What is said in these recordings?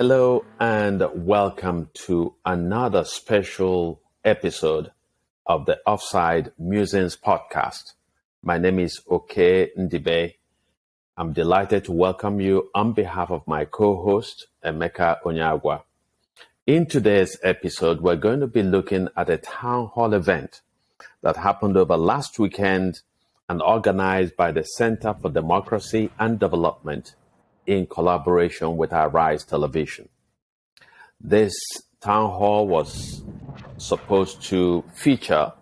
Hello and welcome to another special episode of the Offside Musings Podcast. My name is Oke Ndibe. I'm delighted to welcome you on behalf of my co-host, Emeka Onyagwa. In today's episode, we're going to be looking at a town hall event that happened over last weekend and organized by the Center for Democracy and Development in collaboration with Arise Television. This town hall was supposed to feature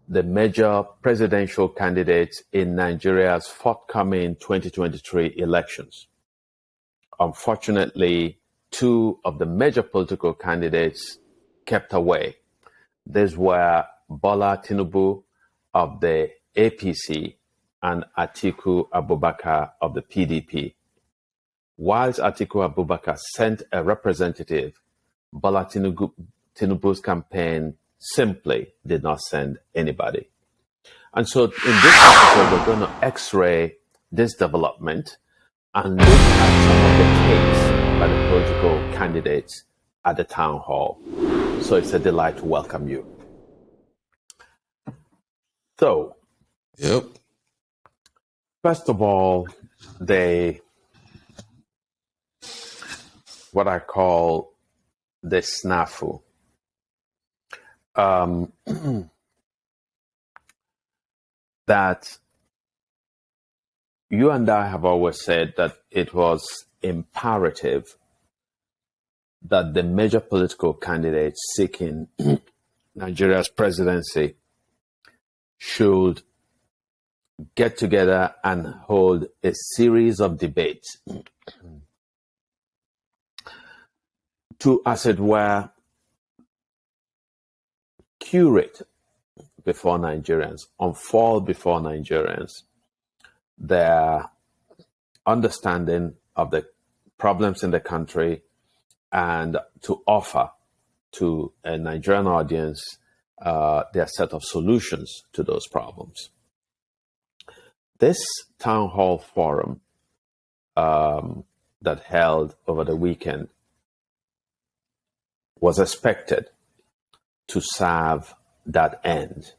the major presidential candidates in Nigeria's forthcoming 2023 elections. Unfortunately, two of the major political candidates kept away. These were Bola Tinubu of the APC and Atiku Abubakar of the PDP. Whilst Atiku Abubakar sent a representative, Bola Tinubu's campaign simply did not send anybody. And so in this episode, we're going to x-ray this development and look at some of the takes by the political candidates at the town hall. So it's a delight to welcome you. So, first of all, what I call the snafu. That you and I have always said that it was imperative that the major political candidates seeking Nigeria's presidency should get together and hold a series of debates to, as it were, curate before Nigerians, unfold before Nigerians their understanding of the problems in the country and to offer to a Nigerian audience their set of solutions to those problems. This town hall forum that held over the weekend was expected to serve that end.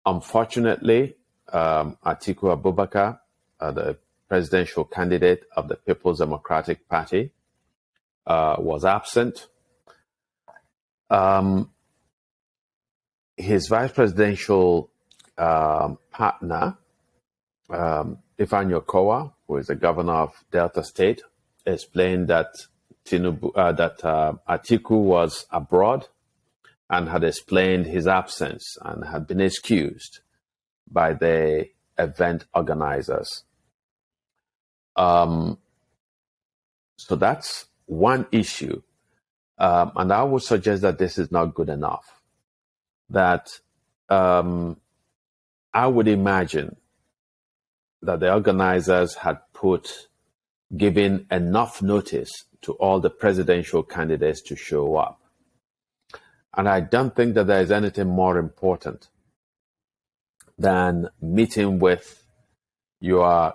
Unfortunately, Atiku Abubakar, the presidential candidate of the People's Democratic Party, was absent. His vice presidential partner, Ifeanyi Okowa, who is the governor of Delta State, explained that Atiku was abroad and had explained his absence and had been excused by the event organizers. So that's one issue. And I would suggest that this is not good enough. That I would imagine that the organizers had given enough notice to all the presidential candidates to show up. And I don't think that there is anything more important than meeting with your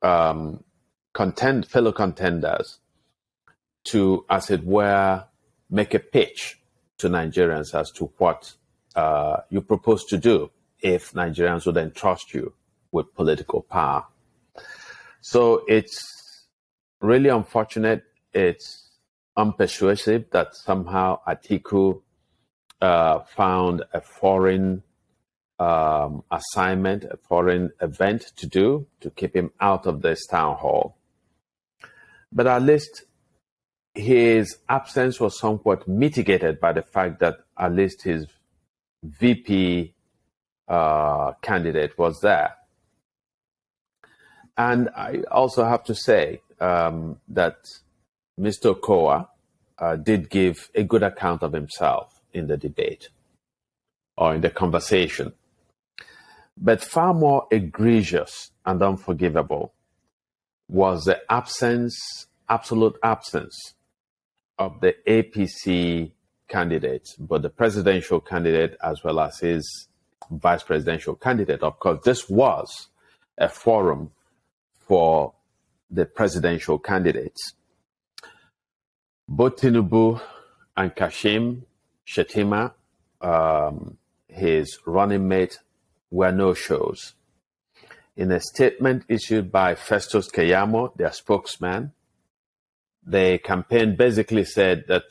fellow contenders to, as it were, make a pitch to Nigerians as to what you propose to do if Nigerians would entrust you with political power. So it's really unfortunate. It's unpersuasive that somehow Atiku found a foreign assignment, a foreign event to do to keep him out of this town hall. But at least his absence was somewhat mitigated by the fact that at least his VP candidate was there. And I also have to say that Mr. Okowa did give a good account of himself in the debate or in the conversation. But far more egregious and unforgivable was the absolute absence of the APC candidates, but the presidential candidate as well as his vice presidential candidate. Of course, this was a forum for the presidential candidates. Both Tinubu and Kashim Shettima, his running mate, were no-shows. In a statement issued by Festus Keyamo, their spokesman, the campaign basically said that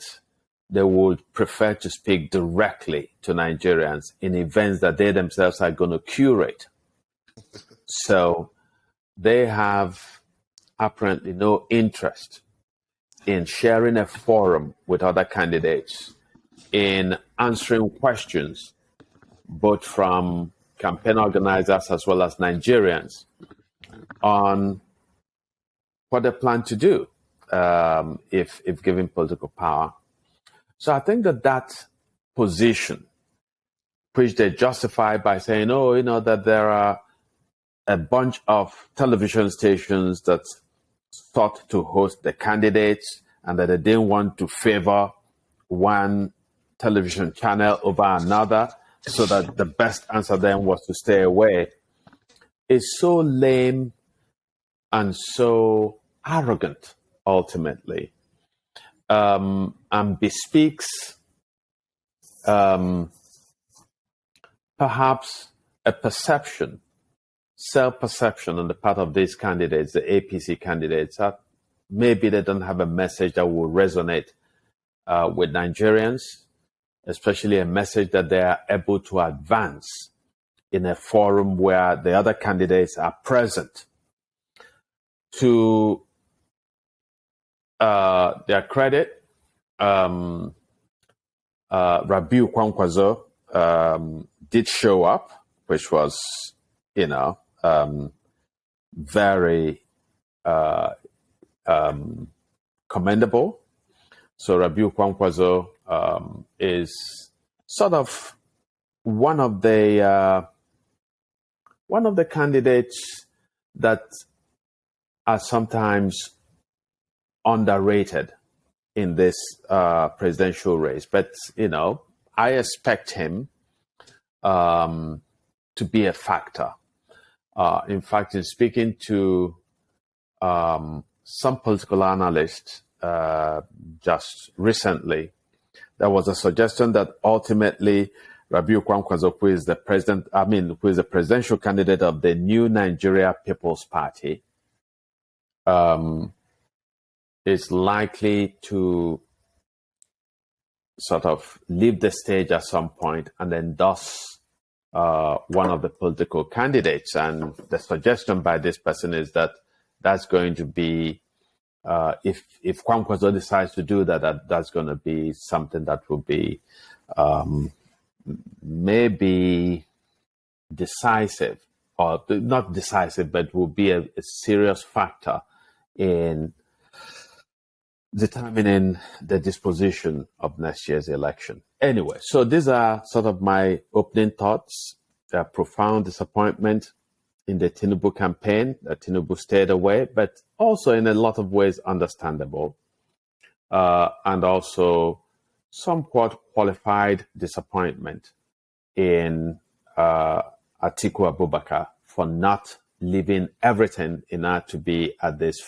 they would prefer to speak directly to Nigerians in events that they themselves are going to curate. So they have apparently no interest in sharing a forum with other candidates, in answering questions, both from campaign organizers as well as Nigerians, on what they plan to do if given political power. So I think that position, which they justify by saying, that there are a bunch of television stations that sought to host the candidates and that they didn't want to favor one television channel over another, so that the best answer then was to stay away, is so lame and so arrogant, ultimately, and bespeaks perhaps a perception, self-perception on the part of these candidates, the APC candidates, that maybe they don't have a message that will resonate with Nigerians, especially a message that they are able to advance in a forum where the other candidates are present. To their credit, Rabiu Kwankwaso did show up, which was, very commendable. So Rabiu Kwankwaso is sort of one of the candidates that are sometimes underrated in this presidential race. But, I expect him to be a factor. In fact, in speaking to some political analysts just recently, there was a suggestion that ultimately Rabiu Kwankwaso, who is the presidential candidate of the New Nigeria People's Party, is likely to sort of leave the stage at some point and endorse one of the political candidates. And the suggestion by this person is that that's going to be, if Kwankwaso decides to do that, that's going to be something that will be maybe decisive, or not decisive, but will be a serious factor in determining the disposition of next year's election. Anyway, so these are sort of my opening thoughts. A profound disappointment in the Tinubu campaign, that Tinubu stayed away, but also in a lot of ways understandable, and also somewhat qualified disappointment in Atiku Abubakar for not leaving everything in order to be at this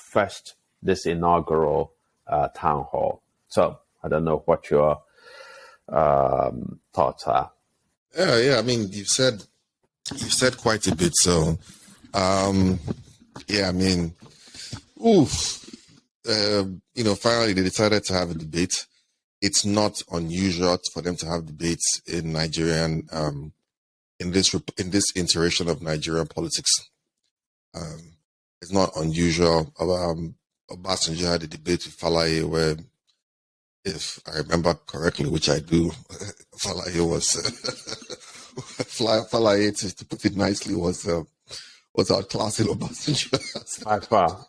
inaugural town hall. So I don't know what your thoughts are. Yeah. I mean, you've said quite a bit. So, finally they decided to have a debate. It's not unusual for them to have debates in Nigerian, in this iteration of Nigerian politics. It's not unusual. Obasanjo had a debate with Falaye where, if I remember correctly, which I do, Falaye to put it nicely, was outclassing Obasanjo. By far.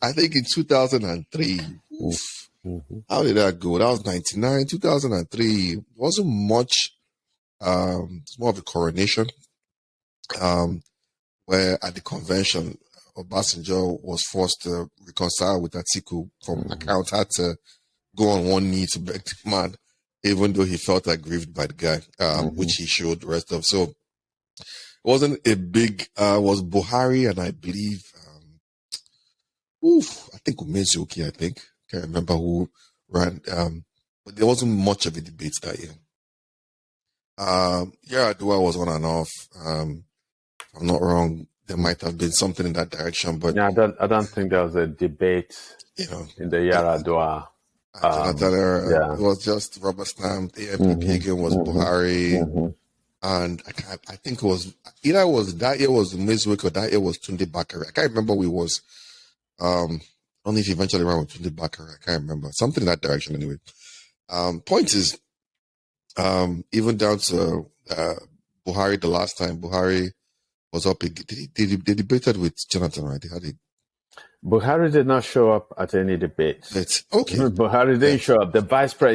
I think in 2003, how did that go? That was 99, 2003. Wasn't much. It's more of a coronation, where at the convention, Obasanjo was forced to reconcile with Atiku from account, had to go on one knee to beg the man, even though he felt aggrieved by the guy, which he showed the rest of. So it wasn't a big, was Buhari and I believe, I think Umezuki, can't remember who ran, but there wasn't much of a debate that year. Droit was on and off. If I'm not wrong, there might have been something in that direction, but Yeah, I don't think there was a debate, in the Yaradua. Jonathan era, Yeah. it was just rubber stamped. AMPP again was Buhari, and I think it was either that year was Mizwick or that year was Tunde Bakare. I can't remember who it was. Only if he eventually ran with Tunde Bakare. I can't remember. Something in that direction anyway. Point is, even down to Buhari the last time, Buhari was up. They debated with Jonathan, right? Buhari did not show up at any debate. Okay. Buhari didn't show up. The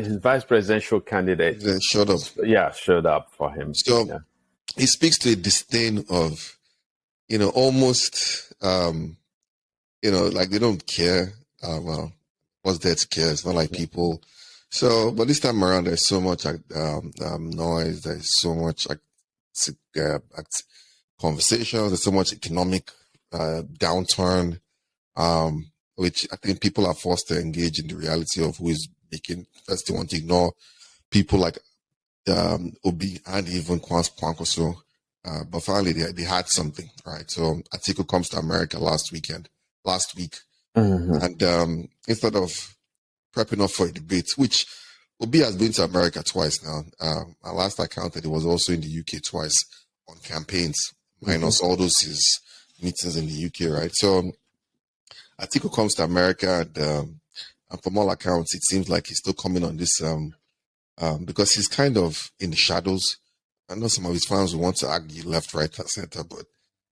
his vice presidential candidate showed up. Yeah, showed up for him. So he speaks to a disdain of, almost, like they don't care. Well, what's there to care? It's not like people. So, but this time around, there's so much noise. There's so much conversations. There's so much economic downturn, which I think people are forced to engage in the reality of who is making. First, they want to ignore people like Obi and even Kwankwaso. But finally, they had something, right? So Atiku comes to America last week, and instead of prepping up for a debate, which Obi has been to America twice now. Last I counted, he was also in the UK twice on campaigns, minus all those his meetings in the UK, right? So Atiku comes to America, and from all accounts, it seems like he's still coming on this because he's kind of in the shadows. I know some of his fans will want to argue left, right, and center, but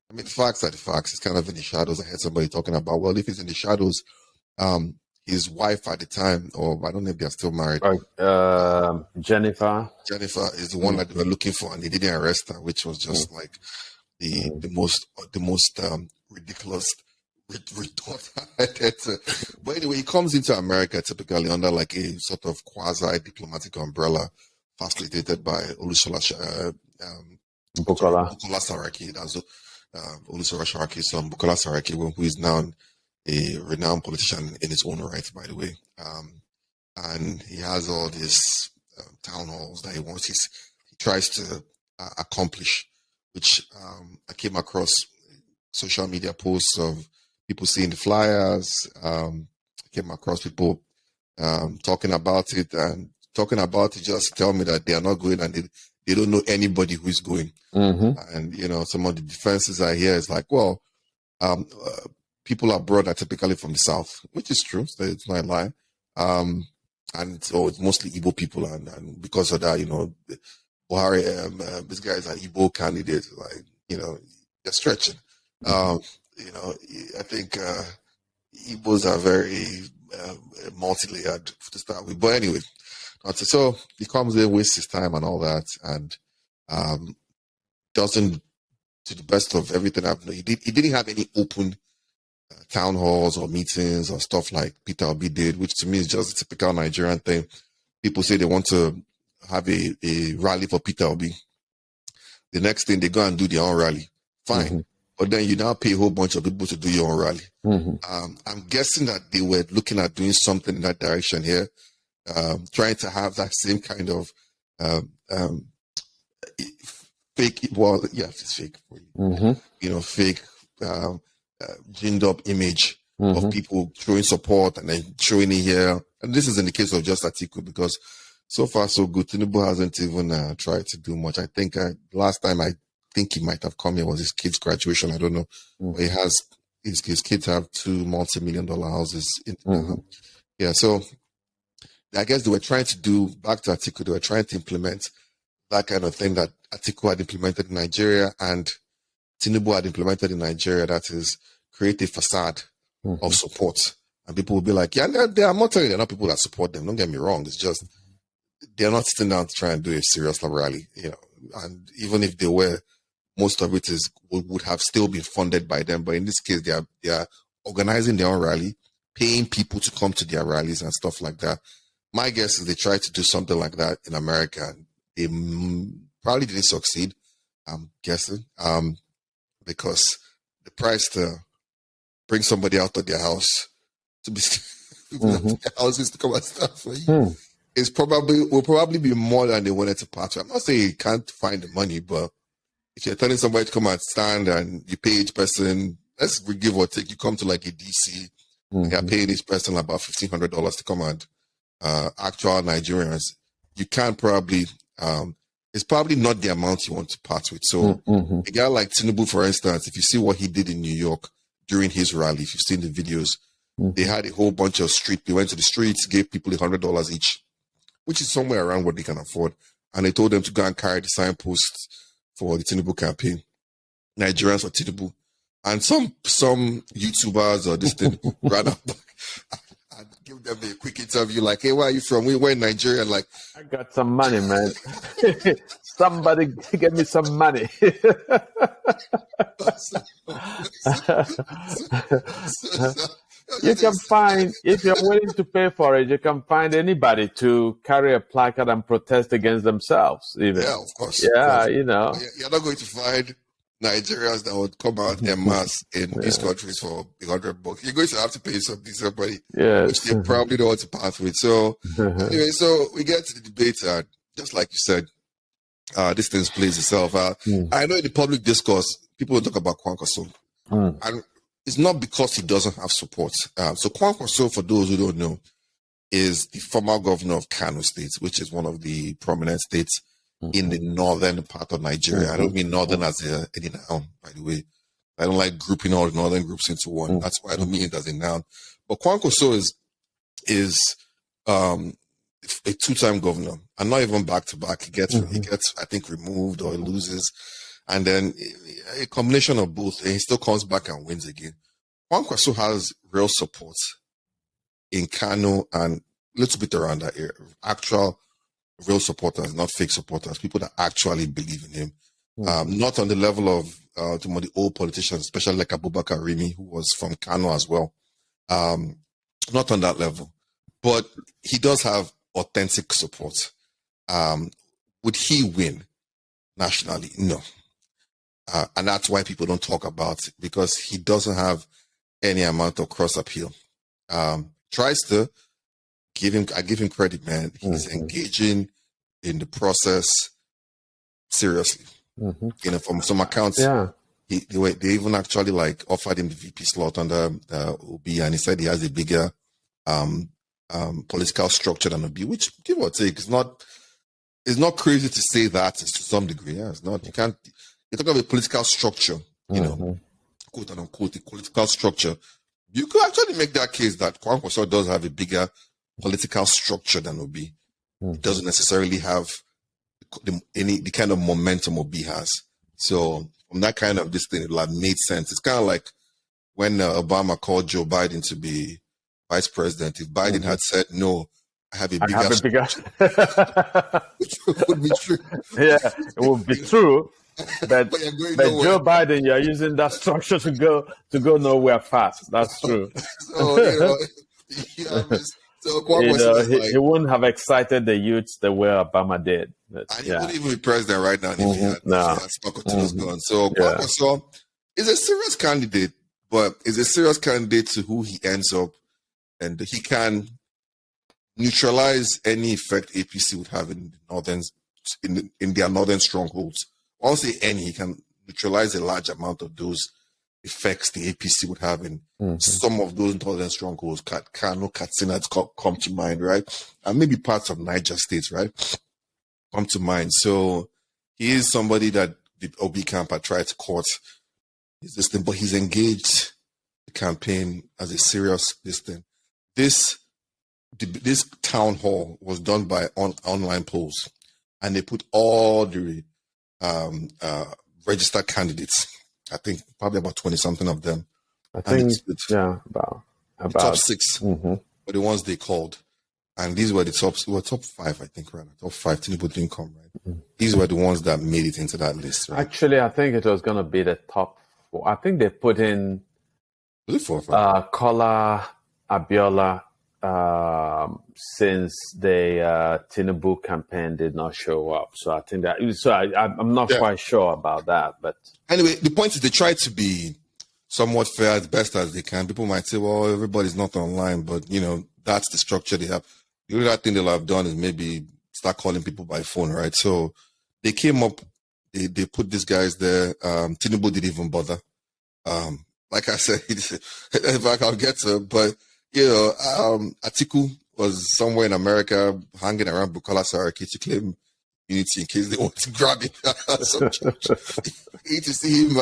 I mean, the facts are the facts. He's kind of in the shadows. I heard somebody talking about, well, if he's in the shadows, his wife at the time, or I don't know if they're still married. Jennifer. Jennifer is the one that they were looking for, and they didn't arrest her, which was just like the most ridiculous retort. But anyway, he comes into America typically under like a sort of quasi diplomatic umbrella, facilitated by Bukola Saraki. That's Olusola Saraki's son, Bukola Saraki, who is now a renowned politician in his own right, by the way. And he has all these town halls that he tries to accomplish, which I came across social media posts of people seeing the flyers. I came across people talking about it just to tell me that they are not going and they don't know anybody who is going. And, some of the defenses I hear is like, well, people abroad are typically from the South, which is true. So it's not a lie. And so it's mostly Igbo people. And because of that, Buhari, this guy is an Igbo candidate. Like, they're stretching. I think Igbos are very multi-layered to start with. But anyway, so he comes in, wastes his time and all that, and doesn't, to the best of everything I've known, he didn't have any open town halls or meetings or stuff like Peter Obi did, which to me is just a typical Nigerian thing. People say they want to have a rally for Peter Obi. The next thing, they go and do their own rally. Fine. But then you now pay a whole bunch of people to do your own rally. I'm guessing that they were looking at doing something in that direction here, trying to have that same kind of fake, well, yeah, it's fake for you. Fake ginned up image of people showing support and then showing it here. And this is in the case of just Atiku, because so far so good. Tinubu hasn't even tried to do much. I think last time I think he might have come here was his kid's graduation. I don't know. But he has his kids have $2 multi-million-dollar houses. Yeah, so I guess they were trying to do, back to Atiku, they were trying to implement that kind of thing that Atiku had implemented in Nigeria and Tinubu had implemented in Nigeria, that is create a facade of support. And people will be like, yeah, I'm not telling you they're not people that support them. Don't get me wrong. It's just, they're not sitting down to try and do a serious rally, and even if they were, most of it would have still been funded by them. But in this case, they are organizing their own rally, paying people to come to their rallies and stuff like that. My guess is they tried to do something like that in America. They probably didn't succeed. I'm guessing. Because the price to bring somebody out of their house to be their houses to come and start for you will probably be more than they wanted to part with. I'm not saying you can't find the money, but if you're telling somebody to come and stand and you pay each person, let's give or take, you come to like a DC, and you're paying each person about $1,500 to come and actual Nigerians, you can't probably, it's probably not the amount you want to part with. So a guy like Tinubu, for instance, if you see what he did in New York during his rally, if you've seen the videos, they had a whole bunch of they went to the streets, gave people $100 each, which is somewhere around what they can afford. And they told them to go and carry the signposts for the Tinubu campaign, Nigerians for Tinubu. And some YouTubers or this thing ran up and give them a quick interview like, hey, where are you from? We're in Nigeria. Like, I got some money, man. Somebody give me some money. You can find, if you're willing to pay for it, you can find anybody to carry a placard and protest against themselves, even. Yeah, of course. Yeah, of course. you know. You're not going to find Nigerians that would come out en masse in these countries for $100. You're going to have to pay somebody, which they probably don't want to part with. So, anyway, so we get to the debate, and just like you said, this thing plays itself. I know in the public discourse, people will talk about Kwankwaso, and it's not because he doesn't have support. So Kwankwaso, for those who don't know, is the former governor of Kano State, which is one of the prominent states in the northern part of Nigeria. I don't mean northern as any noun, by the way. I don't like grouping all the northern groups into one. That's why I don't mean it as a noun. But Kwankwaso is a two-time governor, and not even back-to-back. He gets, I think, removed or he loses. And then a combination of both, and he still comes back and wins again. Kwankwaso has real support in Kano and a little bit around that area. Actual real supporters, not fake supporters, people that actually believe in him. Not on the level of some of the old politicians, especially like Abubakar Rimi, who was from Kano as well. Not on that level. But he does have authentic support. Would he win nationally? No. And that's why people don't talk about it, because he doesn't have any amount of cross appeal. Tries to I give him credit, man. He's engaging in the process seriously. You know, from some accounts, they even actually like offered him the VP slot under OB, and he said he has a bigger political structure than OB, which, give or take, is not crazy to say that to some degree. Yeah, it's not. You can't. You talk about a political structure, you know, quote and unquote, a political structure. You could actually make that case that Kwankwaso does have a bigger political structure than OB. It doesn't necessarily have the kind of momentum OB has. So from that kind of this thing, it like made sense. It's kind of like when Obama called Joe Biden to be vice president. If Biden had said, no, I have a bigger which would be true. Yeah, it would be true. But Joe Biden, you're using that structure to go nowhere fast. That's true. So, he wouldn't have excited the youths the way Obama did. But, and he wouldn't even be president right now if he had stuck to his gun. So Kwankwaso is a serious candidate, but is a serious candidate to who he ends up, and he can neutralize any effect APC would have in their northern strongholds. I won't say any, he can neutralize a large amount of those effects the APC would have in some of those northern strongholds. Kano, Katsina come to mind, right? And maybe parts of Niger State, right? Come to mind. So he is somebody that the OB camp had tried to court. But he's engaged the campaign as a serious thing. This town hall was done by online polls, and they put all the registered candidates. I think probably about 20-something of them. I think, about the top 6 were the ones they called. And these were the top 5, I think, right? Top 5, Tinubu didn't come, right? These were the ones that made it into that list, right? Actually, I think it was going to be the top 4. I think they put in Was it 4 or 5? Kola, Abiola, since the Tinubu campaign did not show up. So I think that. So I'm not quite sure about that. But anyway, the point is they try to be somewhat fair as best as they can. People might say, "Well, everybody's not online," but that's the structure they have. The other thing they'll have done is maybe start calling people by phone, right? So they came up, they put these guys there. Tinubu didn't even bother. Like I said, in fact, I'll get to it, but Atiku was somewhere in America hanging around Bukola Saraki to claim unity in case they want to grab him. You need to see him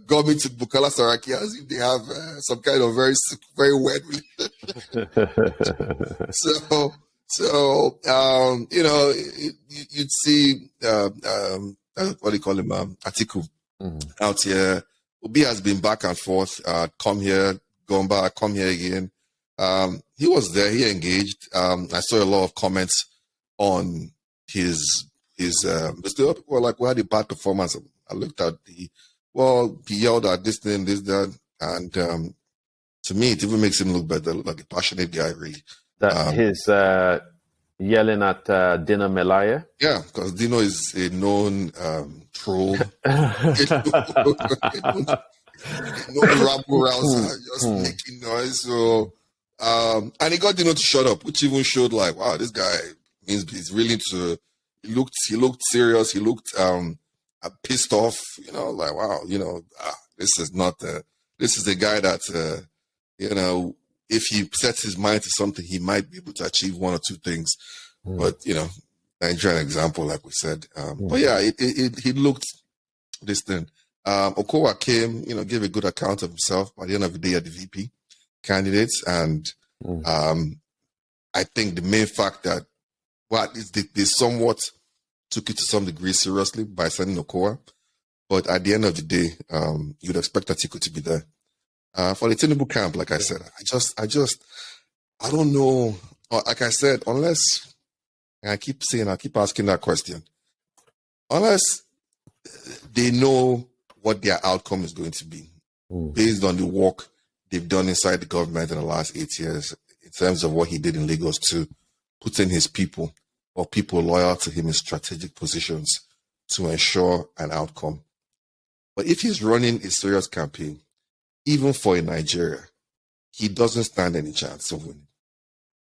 go into Bukola Saraki as if they have some kind of very, very weird relationship. You'd see what do you call him, Atiku out here. Obi has been back and forth, come here, going back, come here again. He was there, he engaged. I saw a lot of comments on his people were like, "We had a bad performance." I looked at he yelled at this thing, this, that, and to me, it even makes him look better, like a passionate guy, really. That he's yelling at Dino Melaya? Yeah, because Dino is a known troll. No rabble rouser, just making noise. So, and he got Dino to shut up, which even showed like, wow, this guy means he's really to. He looked serious. He looked pissed off. Like wow, this is not. This is a guy that if he sets his mind to something, he might be able to achieve one or two things. But Nigerian example, like we said. But yeah, he looked distant. Okowa came, gave a good account of himself. By the end of the day, at the VP candidates, and I think the main fact that they somewhat took it to some degree seriously by sending Okowa, but at the end of the day, you'd expect Atiku to be there. For the Tinubu camp, like I said, I don't know. Like I said, unless I keep asking that question, unless they know what their outcome is going to be based on the work they've done inside the government in the last 8 years, in terms of what he did in Lagos to put in his people or people loyal to him in strategic positions to ensure an outcome. But if he's running a serious campaign, even for in Nigeria, he doesn't stand any chance of winning.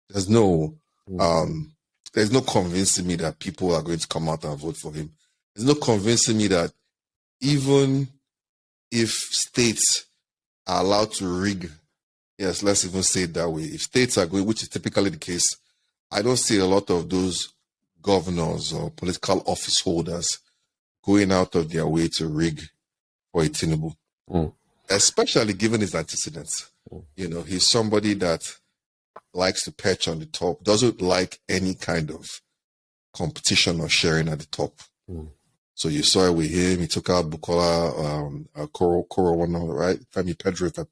There's no convincing me that people are going to come out and vote for him. There's no convincing me that even if states are allowed to rig, yes, let's even say it that way, if states are going, which is typically the case, I don't see a lot of those governors or political office holders going out of their way to rig for a Tinubu. Especially given his antecedents. He's somebody that likes to perch on the top, doesn't like any kind of competition or sharing at the top. So you saw it with him. He took out Bukola, right? Femi Pedro, if I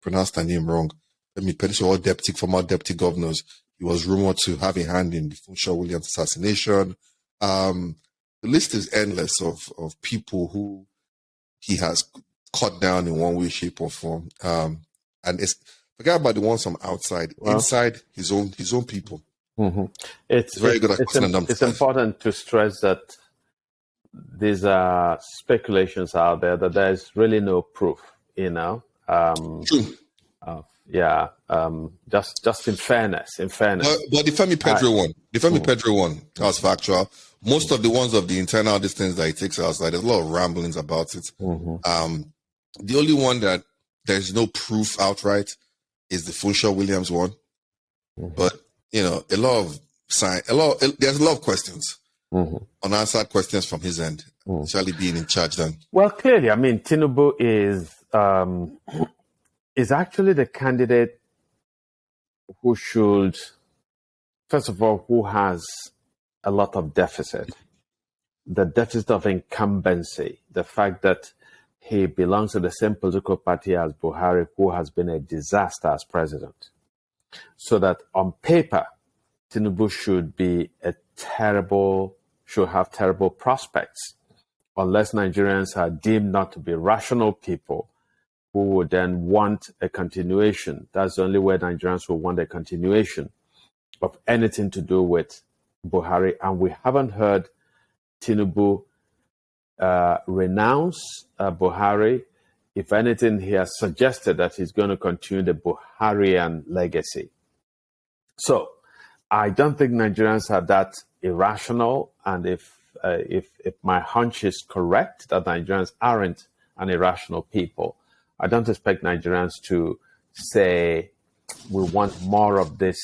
pronounced her name wrong. Femi Pedro, all former deputy governors. He was rumored to have a hand in the Funshaw Williams assassination. The list is endless of people who he has cut down in one way, shape, or form. And forget about the ones from outside, inside his own people. It's very good at it's important to stress that these are speculations out there, that there's really no proof, True. Just in fairness. But the Femi Pedro one, that was factual. Most of the ones of the internal distance that he takes outside, there's a lot of ramblings about it. The only one that there's no proof outright is the Funshaw Williams one. But there's a lot of questions, unanswered questions from his end, especially being in charge then. Well, clearly, I mean, Tinubu is actually the candidate who should, first of all, who has a lot of deficit. The deficit of incumbency, the fact that he belongs to the same political party as Buhari, who has been a disaster as president. So that on paper, Tinubu should have terrible prospects, unless Nigerians are deemed not to be rational people who would then want a continuation. That's the only way Nigerians will want a continuation of anything to do with Buhari. And we haven't heard Tinubu renounce Buhari. If anything, he has suggested that he's going to continue the Buharian legacy. So I don't think Nigerians are that irrational. And if my hunch is correct that Nigerians aren't an irrational people, I don't expect Nigerians to say we want more of this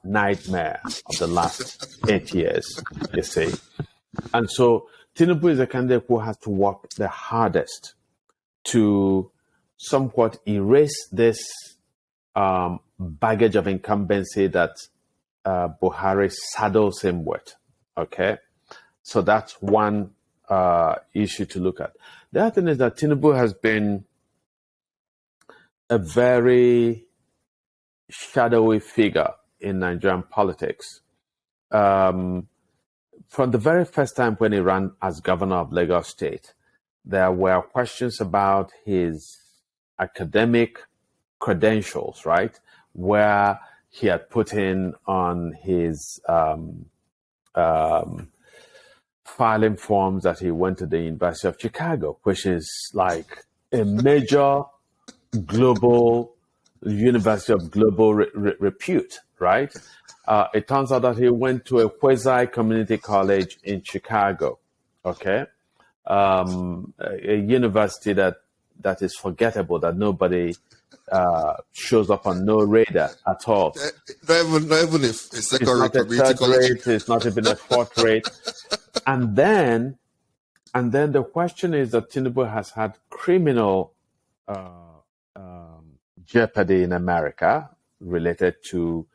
nightmare of the last 8 years, you see. And so Tinubu is a candidate who has to work the hardest to somewhat erase this baggage of incumbency that Buhari saddles him with. Okay, so that's one issue to look at. The other thing is that Tinubu has been a very shadowy figure in Nigerian politics. From the very first time when he ran as governor of Lagos State, there were questions about his academic credentials, right? Where he had put in on his filing forms that he went to the University of Chicago, which is like a major global university of global repute, right? It turns out that he went to a quasi-community college in Chicago, okay? A university that is forgettable, that nobody shows up on no radar at all. Not even if a second community college. It's not even a fourth rate. And then the question is that Tinubu has had criminal jeopardy in America related to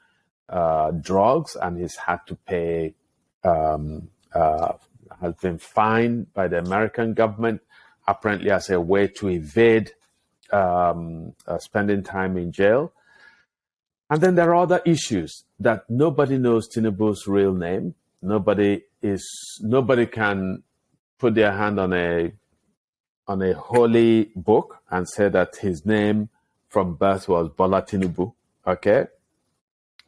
drugs, and he's had to pay, has been fined by the American government, apparently as a way to evade spending time in jail. And then there are other issues that nobody knows Tinubu's real name. Nobody can put their hand on a holy book and say that his name from birth was Bola Tinubu. Okay.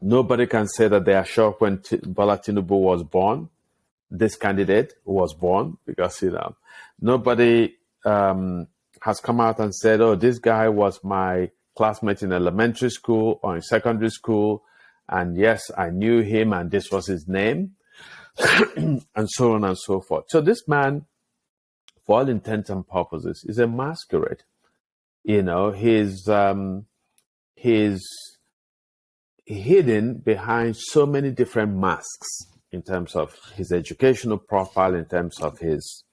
Nobody can say that they are sure when Bola Tinubu was born, this candidate was born, because nobody has come out and said, oh, this guy was my classmate in elementary school or in secondary school, and yes, I knew him and this was his name, and so on and so forth. So this man, for all intents and purposes, is a masquerade. He's hidden behind so many different masks in terms of his educational profile, in terms of his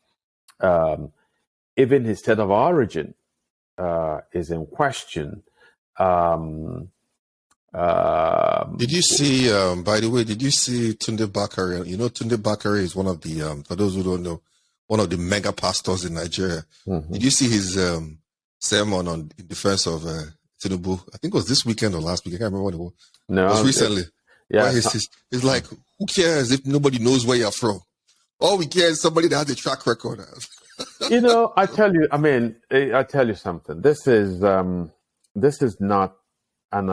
even his state of origin is in question. Did you see, by the way, did you see Tunde Bakare? You know, Tunde Bakare is one of the, for those who don't know, one of the mega pastors in Nigeria. Mm-hmm. Did you see his sermon in defense of Tinubu? I think it was this weekend or last week. I can't remember what it was. No, it was recently. Yeah, it's like, who cares if nobody knows where you're from? All we care is somebody that has a track record. I tell you something. This is not an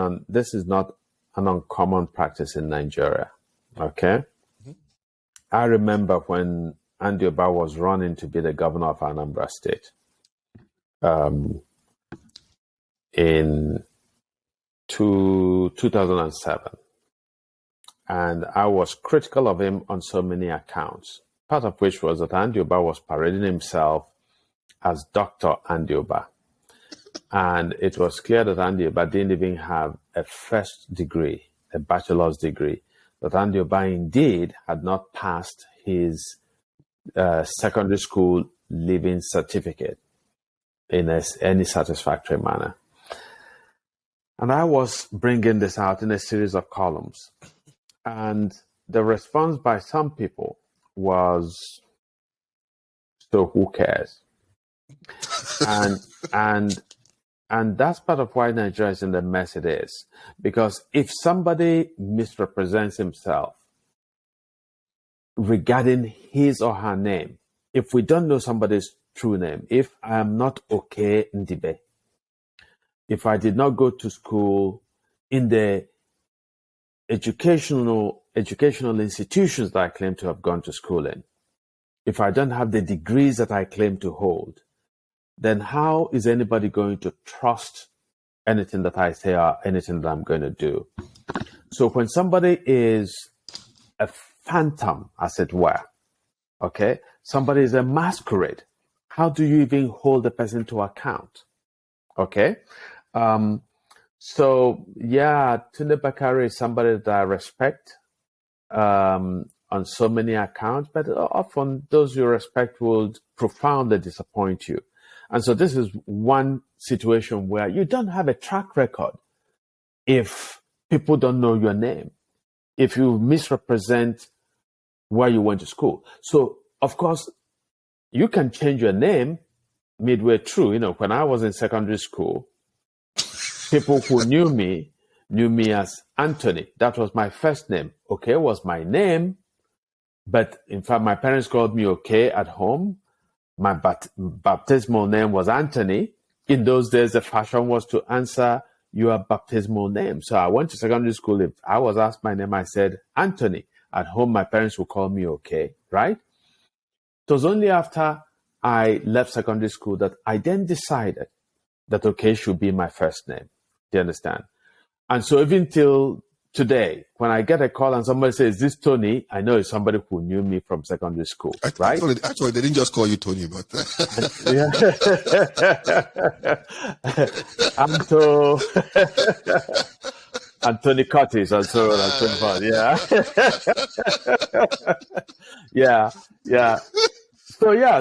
uncommon practice in Nigeria. Okay, mm-hmm. I remember when Andy Oba was running to be the governor of Anambra State, in 2007, and I was critical of him on so many accounts. Part of which was that Andy Oba was parading himself as Dr. Andy Oba. And it was clear that Andy Oba didn't even have a first degree, a bachelor's degree, that Andy Oba indeed had not passed his secondary school leaving certificate in any satisfactory manner. And I was bringing this out in a series of columns. And the response by some people was, so who cares? and that's part of why Nigeria is in the mess it is. Because if somebody misrepresents himself regarding his or her name, if we don't know somebody's true name, if I am not okay Ndibe, if I did not go to school in the educational institutions that I claim to have gone to school in, if I don't have the degrees that I claim to hold, then how is anybody going to trust anything that I say or anything that I'm going to do? So when somebody is a phantom, as it were, okay, somebody is a masquerade, how do you even hold the person to account? Okay. So yeah, Tunde Bakare is somebody that I respect on so many accounts, but often those you respect will profoundly disappoint you. And so this is one situation where you don't have a track record if people don't know your name, if you misrepresent where you went to school. So, of course, you can change your name midway through. You know, when I was in secondary school, people who knew me as Anthony. That was my first name. Okay was my name, but in fact, my parents called me Okay at home. My baptismal name was Anthony. In those days, the fashion was to answer your baptismal name. So I went to secondary school. If I was asked my name, I said Anthony. At home, my parents would call me Okay, right? It was only after I left secondary school that I then decided that Okay should be my first name. Do you understand? And so even till today, when I get a call and somebody says, "Is this Tony?" I know it's somebody who knew me from secondary school, right? Actually, they didn't just call you Tony, but yeah. Anthony Curtis and so on and so forth. Yeah. yeah.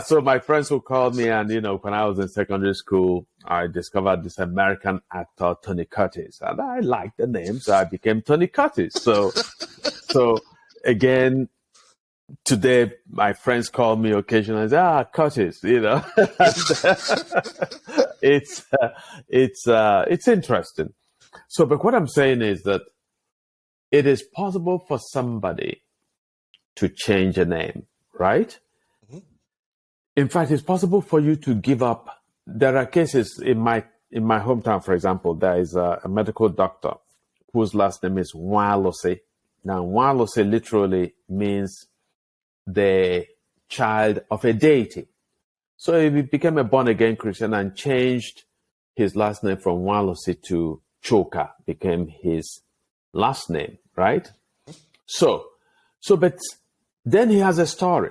So my friends would call me, and when I was in secondary school, I discovered this American actor Tony Curtis, and I liked the name, so I became Tony Curtis. So again, today my friends call me occasionally and say, Curtis, it's interesting. So, but what I'm saying is that it is possible for somebody to change a name, right? In fact, it's possible for you to give up. There are cases in my hometown, for example, there is a medical doctor whose last name is Nwalose. Now, Nwalose literally means the child of a deity. So he became a born-again Christian and changed his last name from Nwalose to Choka, became his last name, right? But then he has a story.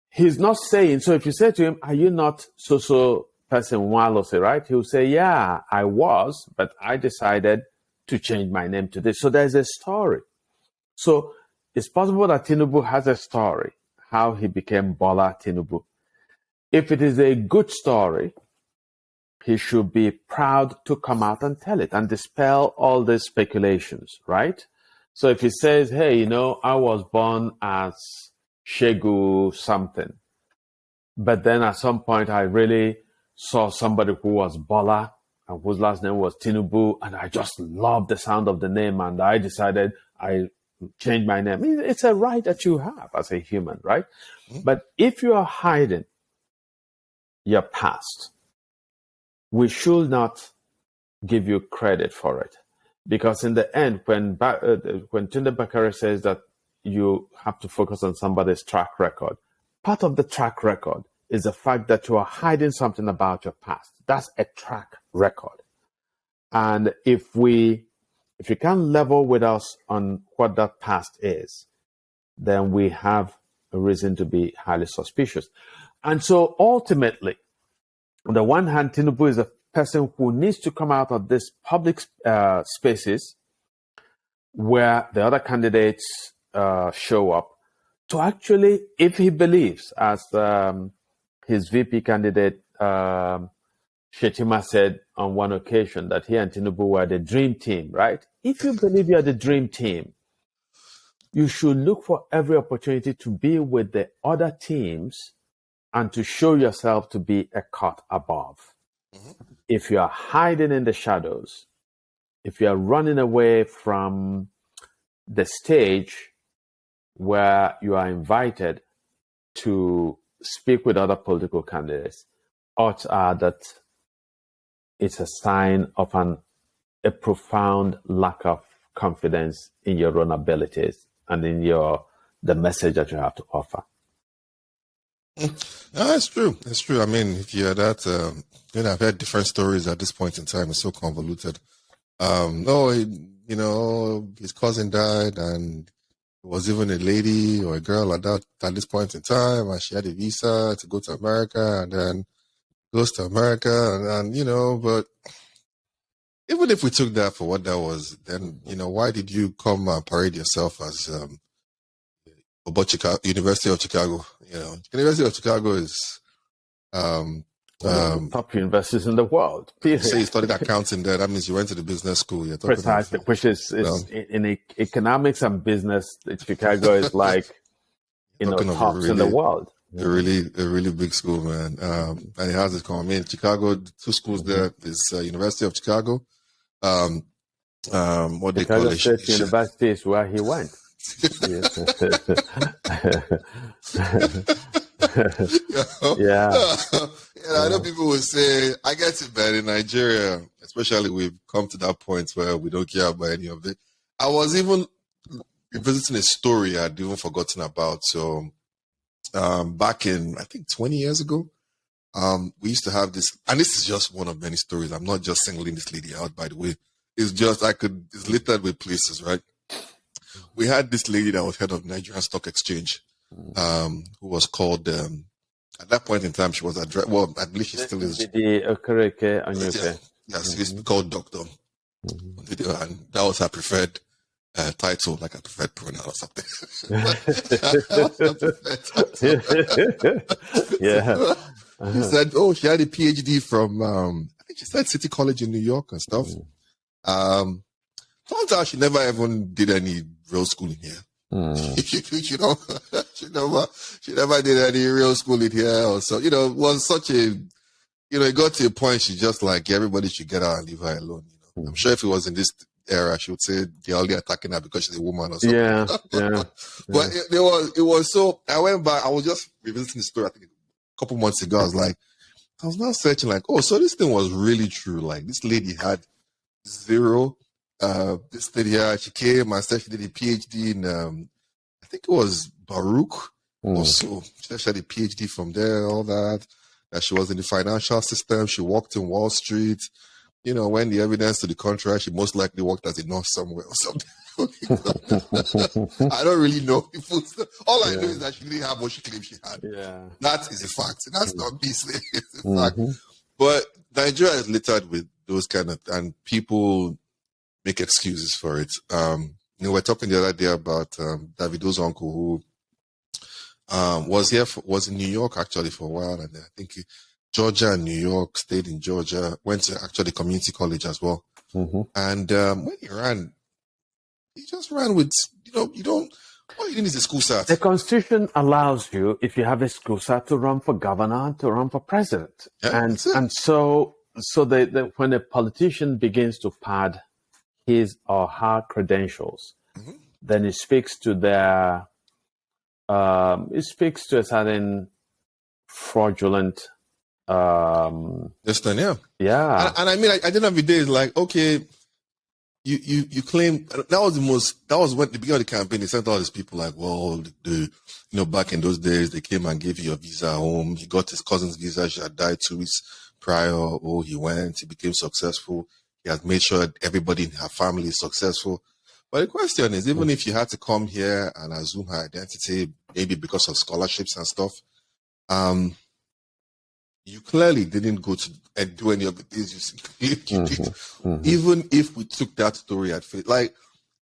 He's not saying, so if you say to him, "Are you not so person Nwalose," right? He'll say, "Yeah, I was, but I decided to change my name to this." So there's a story. So it's possible that Tinubu has a story, how he became Bola Tinubu. If it is a good story, he should be proud to come out and tell it and dispel all these speculations, right? So if he says, "Hey, I was born as Shegu something, but then at some point I really saw somebody who was Bola and whose last name was Tinubu, and I just loved the sound of the name, and I decided I changed my name." It's a right that you have as a human, right? Mm-hmm. But if you are hiding your past, we should not give you credit for it, because in the end, when Tunde Bakare says that you have to focus on somebody's track record, part of the track record is the fact that you are hiding something about your past. That's a track record. And if you can't level with us on what that past is, then we have a reason to be highly suspicious. And so ultimately, on the one hand, Tinubu is a person who needs to come out of these public spaces where the other candidates show up to actually, if he believes, as his VP candidate Shetima said on one occasion, that he and Tinubu were the dream team, right? If you believe you're the dream team, you should look for every opportunity to be with the other teams and to show yourself to be a cut above. Mm-hmm. If you are hiding in the shadows, if you are running away from the stage where you are invited to speak with other political candidates, odds are that it's a sign of a profound lack of confidence in your own abilities and in the message that you have to offer. No, that's true. That's true. I mean, if you're that, I've heard different stories at this point in time. It's so convoluted. His cousin died, and it was even a lady or a girl at this point in time, and she had a visa to go to America, and then goes to America, but even if we took that for what that was, then, why did you come parade yourself as about University of Chicago? University of Chicago is one of the top universities in the world. You say you studied accounting there, that means you went to the business school. You're talking Precisely, which is in economics and business, Chicago is like, tops in the world. A really big school, man. And it has its common. I mean, Chicago, two schools there is University of Chicago. What they call it? State University is where he went. Yeah. I know people will say, I get it, man. In Nigeria, especially, we've come to that point where we don't care about any of it. I was even visiting a story I'd even forgotten about. So, back in, I think 20 years ago, we used to have this, and this is just one of many stories. I'm not just singling this lady out, by the way. It's littered with places, right? We had this lady that was head of Nigerian Stock Exchange, who was called, at that point in time, she was I believe she still is. Yes, she's called Doctor. And that was her preferred title, like a preferred pronoun or something. Yeah. She said, she had a PhD from, I think she said City College in New York and stuff. Turns out she never even did any real schooling here. She never did any real schooling here. Or so, it was such a, it got to a point she just like, everybody should get out and leave her alone. I'm sure if it was in this era, she would say they're only attacking her because she's a woman or something. Yeah. But it was so, I went back, I was just revisiting the story, I think a couple months ago. I was now searching like, so this thing was really true. Like, this lady had zero. This lady here, she came and said she did a PhD in, I think it was Baruch or so. She had a PhD from there, all that she was in the financial system. She worked in Wall Street. When the evidence to the contrary, she most likely worked as a nurse somewhere or something. I don't really know. All I know is that she didn't have what she claimed she had. Yeah. That is a fact. That's not me saying it's a fact. But Nigeria is littered with those kind of, and people make excuses for it. We're talking the other day about Davido's uncle who was in New York actually for a while, and I think Georgia and New York, stayed in Georgia, went to actually community college as well. And when he just ran with, all you need is a school cert. The Constitution allows you, if you have a school cert, to run for governor, to run for president. Yeah, and so when a politician begins to pad his or her credentials, then it speaks to a certain fraudulent. Yes, then, yeah. Yeah. And I mean, at the end of the day, it's like, okay, you claim that was when the beginning of the campaign, they sent all these people like, well, back in those days, they came and gave you a visa home. He got his cousin's visa. She had died 2 weeks prior. He went, he became successful. He has made sure that everybody in her family is successful. But the question is, even if you had to come here and assume her identity, maybe because of scholarships and stuff, you clearly didn't go to and do any of the things you did. Even if we took that story at face, like,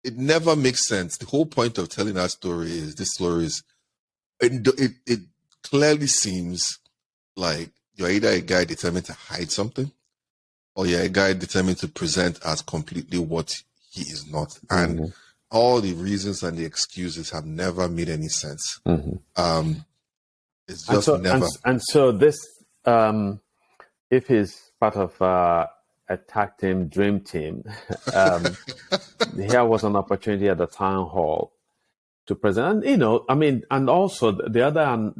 it never makes sense. The whole point of telling that story is, it clearly seems like you're either a guy determined to hide something, or you're a guy determined to present as completely what he is not. And all the reasons and the excuses have never made any sense. It's just never. And so this, if he's part of a tag team, dream team, here was an opportunity at the town hall to present. And, and also the other,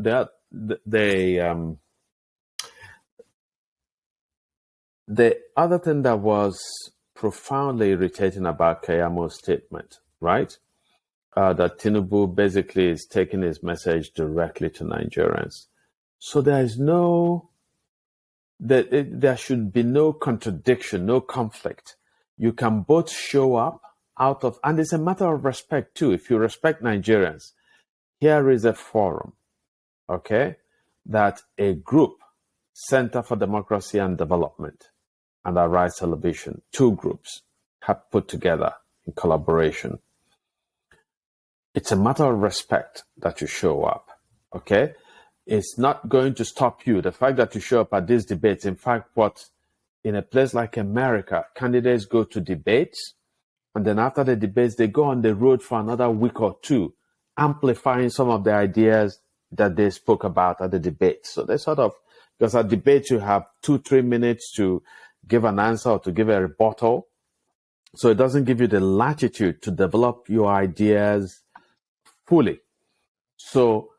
The other thing that was profoundly irritating about Kayamo's statement, right? That Tinubu basically is taking his message directly to Nigerians. So there should be no contradiction, no conflict. You can both show up and it's a matter of respect too. If you respect Nigerians, here is a forum, okay, that a group, Center for Democracy and Development, and Arise Television, two groups, have put together in collaboration. It's a matter of respect that you show up, okay? It's not going to stop you. The fact that you show up at these debates, in fact, in a place like America, candidates go to debates, and then after the debates, they go on the road for another week or two, amplifying some of the ideas that they spoke about at the debate. So they because at debate, you have 2-3 minutes to give an answer or to give a rebuttal. So it doesn't give you the latitude to develop your ideas fully. So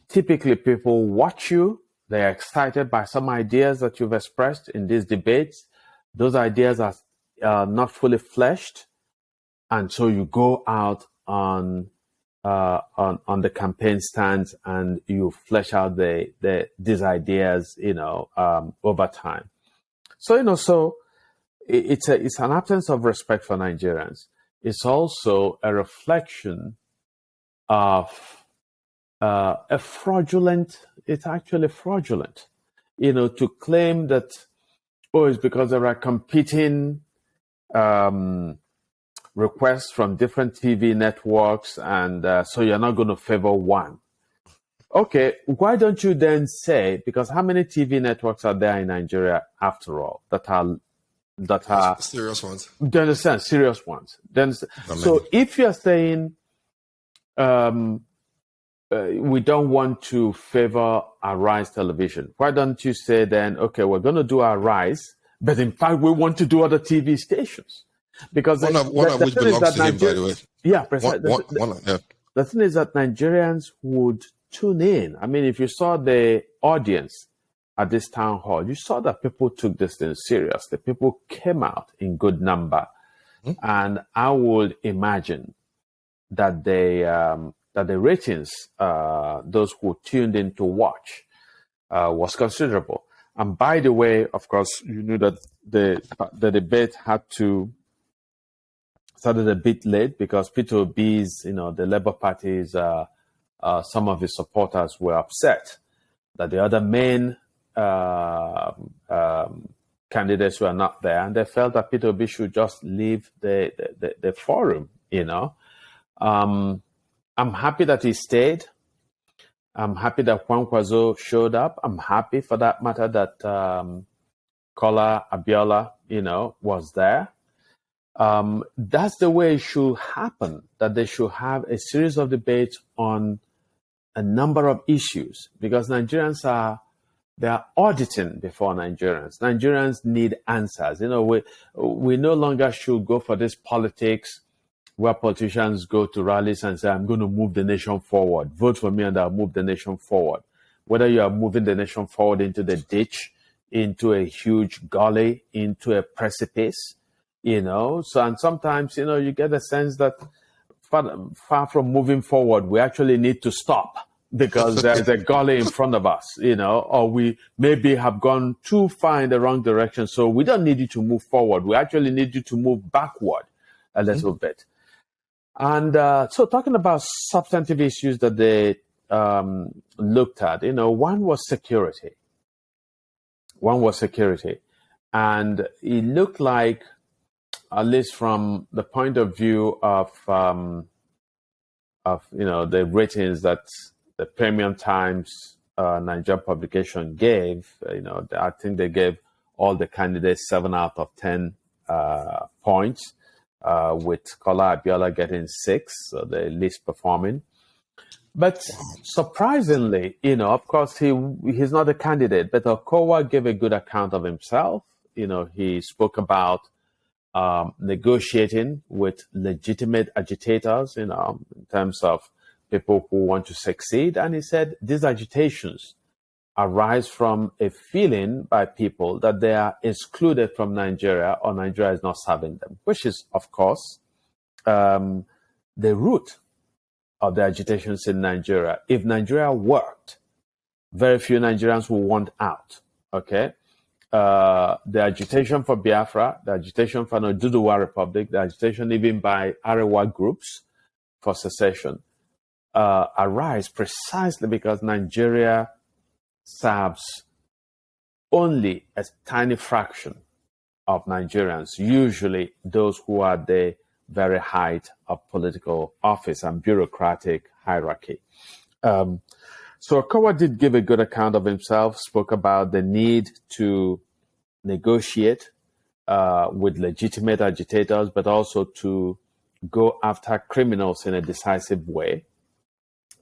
typically people watch you, they're excited by some ideas that you've expressed in these debates. Those ideas are not fully fleshed. And so you go out on the campaign stands and you flesh out these ideas, over time. So, so it's an absence of respect for Nigerians. It's also a reflection of it's actually fraudulent, to claim that, it's because there are competing requests from different TV networks, and so you're not going to favor one. Okay, why don't you then say, because how many TV networks are there in Nigeria after all that are serious ones? Do you understand? Serious ones. So if you're saying we don't want to favor Arise Television, why don't you say then, okay, we're going to do Arise, but in fact we want to do other TV stations? Because one of which belongs to him, by the way. Yeah, precisely. The thing is that Nigerians would tune in. I mean, if you saw the audience at this town hall, you saw that people took this thing seriously. People came out in good number. Mm-hmm. And I would imagine that the ratings, those who tuned in to watch, was considerable. And by the way, of course, you knew that the debate started a bit late because Peter Obi's, the Labour Party's, some of his supporters were upset that the other main candidates were not there, and they felt that Peter Obi should just leave the forum. I'm happy that he stayed. I'm happy that Juan Kwazo showed up. I'm happy, for that matter, that Kola Abiola, was there. That's the way it should happen, that they should have a series of debates on a number of issues, because Nigerians they are auditing before Nigerians. Nigerians need answers. We no longer should go for this politics where politicians go to rallies and say, I'm going to move the nation forward. Vote for me and I'll move the nation forward. Whether you are moving the nation forward into the ditch, into a huge gully, into a precipice, So, and sometimes, you get a sense that far from moving forward, we actually need to stop because there's a gully in front of us, or we maybe have gone too far in the wrong direction. So we don't need you to move forward. We actually need you to move backward a little bit. And so talking about substantive issues that they looked at, one was security. And it looked like, at least from the point of view of the ratings that the Premium Times Nigerian publication gave, I think they gave all the candidates 7 out of 10 points, with Kola Abiola getting 6, so the least performing. But surprisingly, of course, he's not a candidate, but Okowa gave a good account of himself. He spoke about negotiating with legitimate agitators, in terms of people who want to succeed. And he said these agitations arise from a feeling by people that they are excluded from Nigeria or Nigeria is not serving them, which is, of course, the root of the agitations in Nigeria. If Nigeria worked, very few Nigerians will want out, okay? The agitation for Biafra, the agitation for the Oduduwa Republic, the agitation even by Arewa groups for secession arise precisely because Nigeria serves only a tiny fraction of Nigerians, usually those who are the very height of political office and bureaucratic hierarchy. So Okowa did give a good account of himself, spoke about the need to negotiate with legitimate agitators, but also to go after criminals in a decisive way.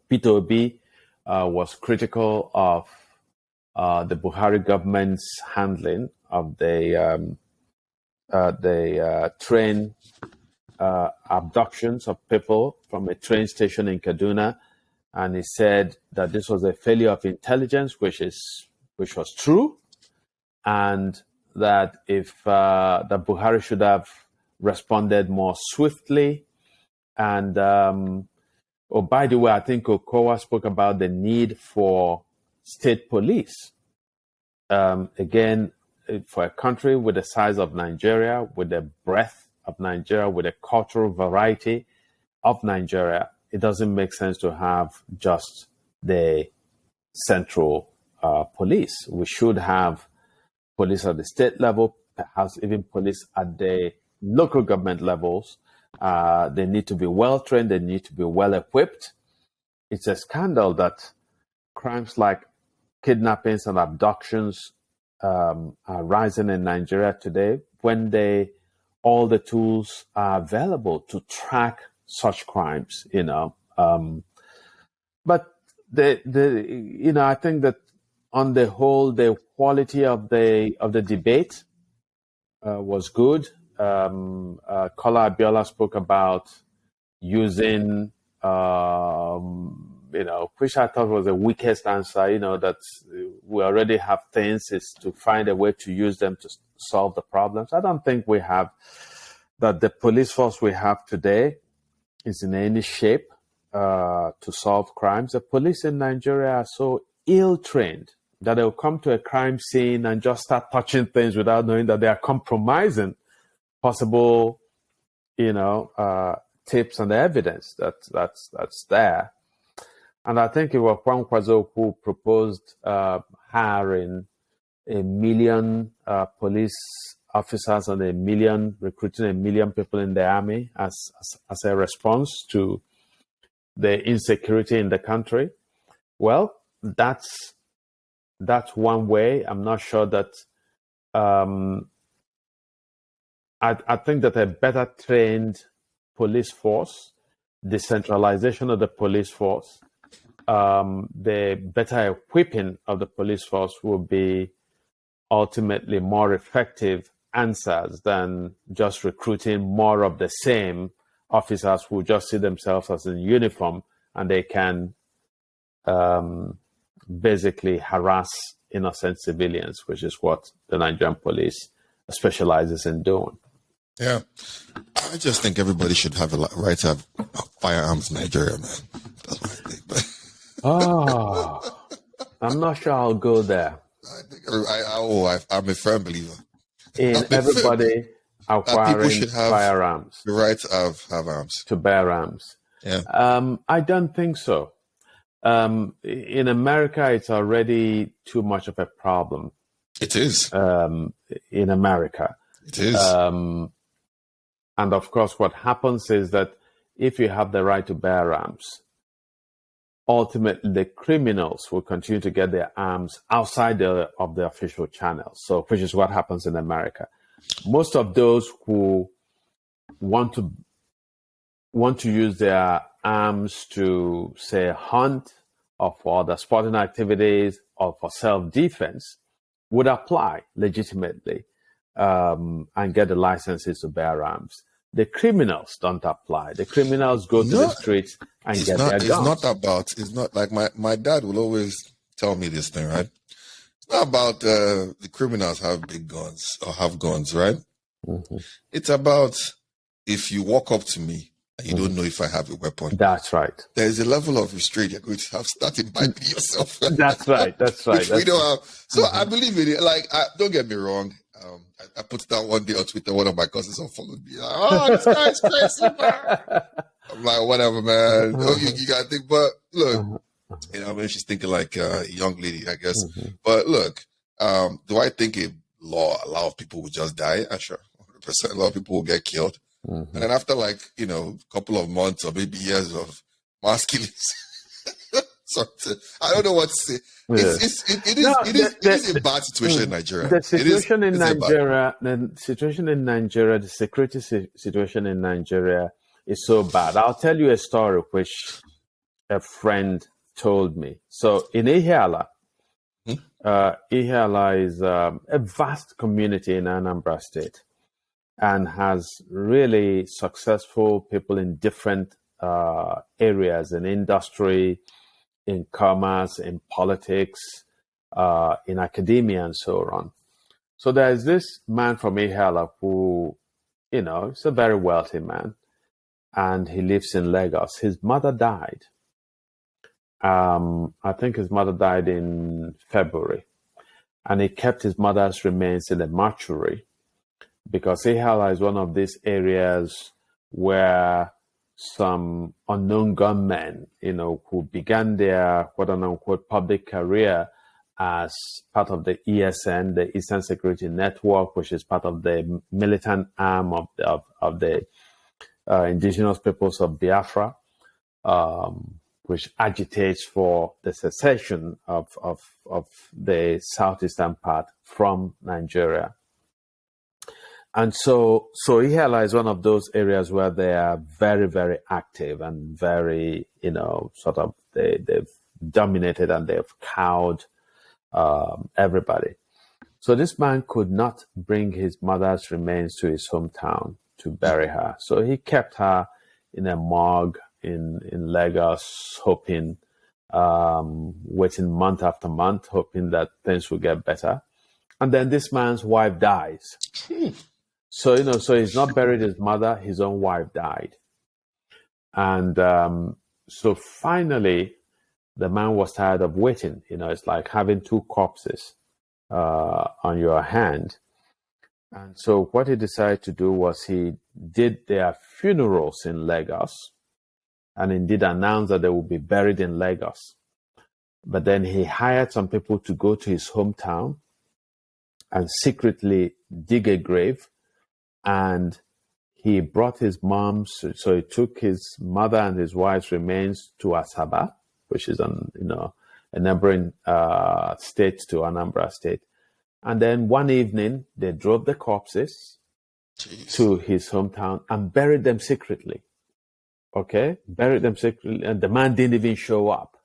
Peter Obi was critical of the Buhari government's handling of the train abductions of people from a train station in Kaduna, and he said that this was a failure of intelligence, which was true, and that if that Buhari should have responded more swiftly. And by the way, I think Okowa spoke about the need for state police. Again, for a country with the size of Nigeria, with the breadth of Nigeria, with the cultural variety of Nigeria, it doesn't make sense to have just the central police. We should have police at the state level, perhaps even police at the local government levels. They need to be well trained, they need to be well equipped. It's a scandal that crimes like kidnappings and abductions are rising in Nigeria today when all the tools are available to track such crimes, but I think that on the whole, the quality of the debate was good. Kola Abiola spoke about using, which I thought was the weakest answer, that we already have things, is to find a way to use them to solve the problems. I don't think we have, that the police force we have today is in any shape to solve crimes. The police in Nigeria are so ill-trained that they'll come to a crime scene and just start touching things without knowing that they are compromising possible, tips and evidence that's there. And I think it was Juan Kwazo who proposed hiring 1 million police officers and recruiting 1 million people in the army as a response to the insecurity in the country. Well, that's one way. I'm not sure that. I think that a better trained police force, decentralization of the police force, the better equipping of the police force will be ultimately more effective answers than just recruiting more of the same officers who just see themselves as in uniform and they can basically harass innocent civilians, which is what the Nigerian police specializes in doing. Yeah, I just think everybody should have a right to have firearms in Nigeria, man. That's what I think. But I'm not sure I'll go there. I think I'm a firm believer in everybody acquiring firearms. The right to have arms. To bear arms. Yeah. I don't think so. In America, it's already too much of a problem. It is. In America. It is. And of course, what happens is that if you have the right to bear arms, ultimately the criminals will continue to get their arms outside of the official channels. So, which is what happens in America. Most of those who want to use their arms to, say, hunt or for other sporting activities or for self-defense would apply legitimately and get the licenses to bear arms. The criminals don't apply. The criminals go to the streets and get their guns. It's not like my dad will always tell me this thing, right? It's not about the criminals have big guns or have guns, right? Mm-hmm. It's about if you walk up to me and you don't know if I have a weapon. That's right. There is a level of restraint you're going to have started by yourself. That's right. That's right. Which we don't have. So Mm-hmm. I believe in it. Like, don't get me wrong. I put that one day on Twitter. One of my cousins unfollowed me. Like, oh, this guy's crazy, man. I'm like, whatever, man. You gotta think. But look, you know, I mean, she's thinking like a young lady, I guess. Mm-hmm. But look, do I think a lot of people would just die? Sure, 100%. A lot of people will get killed. Mm-hmm. And then after like, you know, a couple of months or maybe years of mass killings, I don't know what to say. Yeah. It is a bad situation in Nigeria. The situation in Nigeria, the security situation in Nigeria is so bad. I'll tell you a story which a friend told me. So in Ihiala, Ihiala is a vast community in Anambra State and has really successful people in different areas, in industry, in commerce, in politics, in academia, and so on. So there's this man from Ihiala who, you know, is a very wealthy man, and he lives in Lagos. His mother died. I think his mother died in February, and he kept his mother's remains in a mortuary because Ihiala is one of these areas where some unknown gunmen, you know, who began their quote-unquote public career as part of the ESN, the Eastern Security Network, which is part of the militant arm of the indigenous peoples of Biafra, which agitates for the secession of the southeastern part from Nigeria. And so Ihiala is one of those areas where they are very, very active and very, you know, sort of they've dominated and they've cowed everybody. So this man could not bring his mother's remains to his hometown to bury her. So he kept her in a morgue in Lagos, hoping, waiting month after month, hoping that things will get better. And then this man's wife dies. So, you know, so he's not buried his mother, his own wife died. And so finally, the man was tired of waiting. You know, it's like having two corpses on your hand. And so what he decided to do was he did their funerals in Lagos and indeed announced that they would be buried in Lagos. But then he hired some people to go to his hometown and secretly dig a grave. And he brought his mom, so he took his mother and his wife's remains to Asaba, which is a neighboring state to Anambra State. And then one evening, they drove the corpses to his hometown and buried them secretly. Okay? Buried them secretly, and the man didn't even show up.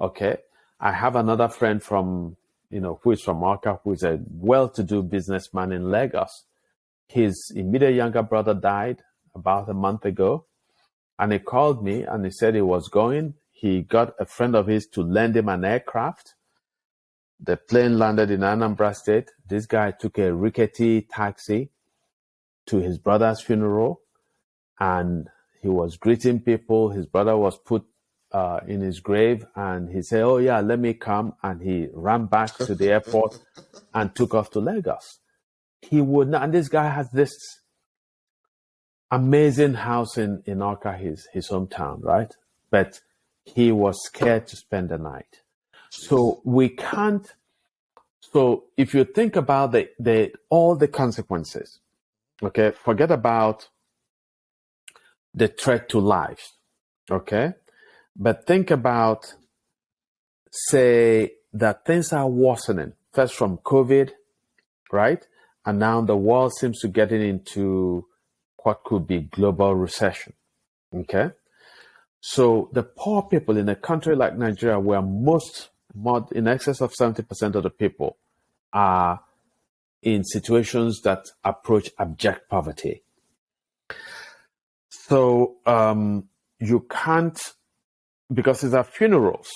Okay? I have another friend from, you know, who is from Awka, who is a well-to-do businessman in Lagos. His immediate younger brother died about a month ago, and he called me and he said he was going. He got a friend of his to lend him an aircraft. The plane landed in Anambra State. This guy took a rickety taxi to his brother's funeral, and he was greeting people. His brother was put in his grave, and he said, "Oh yeah, let me come." And he ran back to the airport and took off to Lagos. He would not, and this guy has this amazing house in Awka, his hometown, right? But he was scared to spend the night. So we can't. So if you think about all the consequences, okay, forget about the threat to life, okay, but think about, say, that things are worsening. First from COVID, right? And now the world seems to get into what could be global recession, okay? So the poor people in a country like Nigeria, where more in excess of 70% of the people are in situations that approach abject poverty. So you can't, because it's at funerals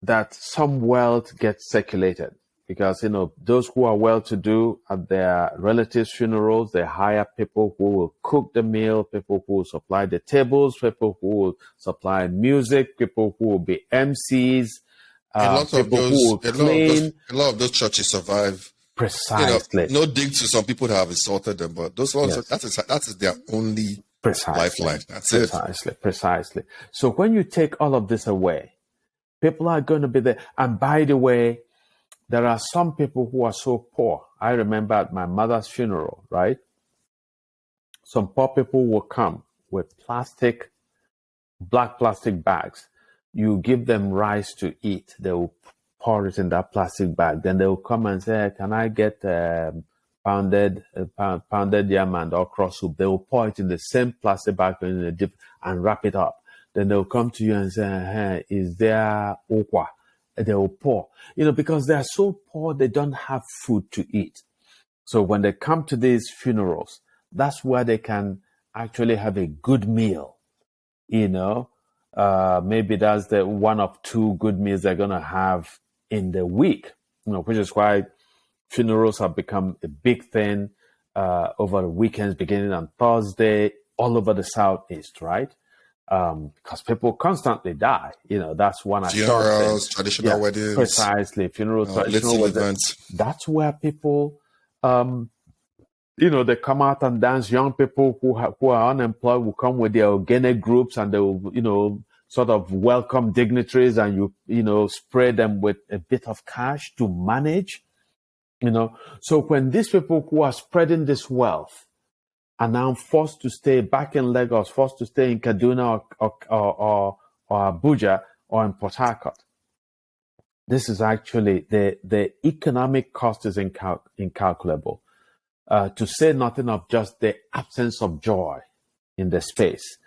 that some wealth gets circulated. because, those who are well-to-do at their relatives' funerals, they hire people who will cook the meal, people who will supply the tables, people who will supply music, people who will be MCs, people who will clean. A lot of those churches survive. Precisely. No dig to some people that have insulted them, but those ones, that is their only lifeline. That's Precisely. So when you take all of this away, people are going to be there. And by the way, there are some people who are so poor. I remember at my mother's funeral, right? Some poor people will come with black plastic bags. You give them rice to eat. They will pour it in that plastic bag. Then they will come and say, can I get pounded yam and okra soup? They will pour it in the same plastic bag in a dip and wrap it up. Then they'll come to you and say, hey, is there okwa? They will pour, because they are so poor, they don't have food to eat. So when they come to these funerals, that's where they can actually have a good meal, maybe that's the one of two good meals they're going to have in the week, which is why funerals have become a big thing over the weekends, beginning on Thursday, all over the Southeast, right? Because people constantly die. That's one funerals, traditional weddings, precisely funerals, traditional weddings. Events. That's where people, they come out and dance. Young people who are unemployed will come with their organic groups, and they will, sort of welcome dignitaries, and you spray them with a bit of cash to manage. So when these people who are spreading this wealth are now forced to stay back in Lagos, forced to stay in Kaduna or Abuja or in Port Harcourt, this is actually the economic cost is incalculable. To say nothing of just the absence of joy in the space,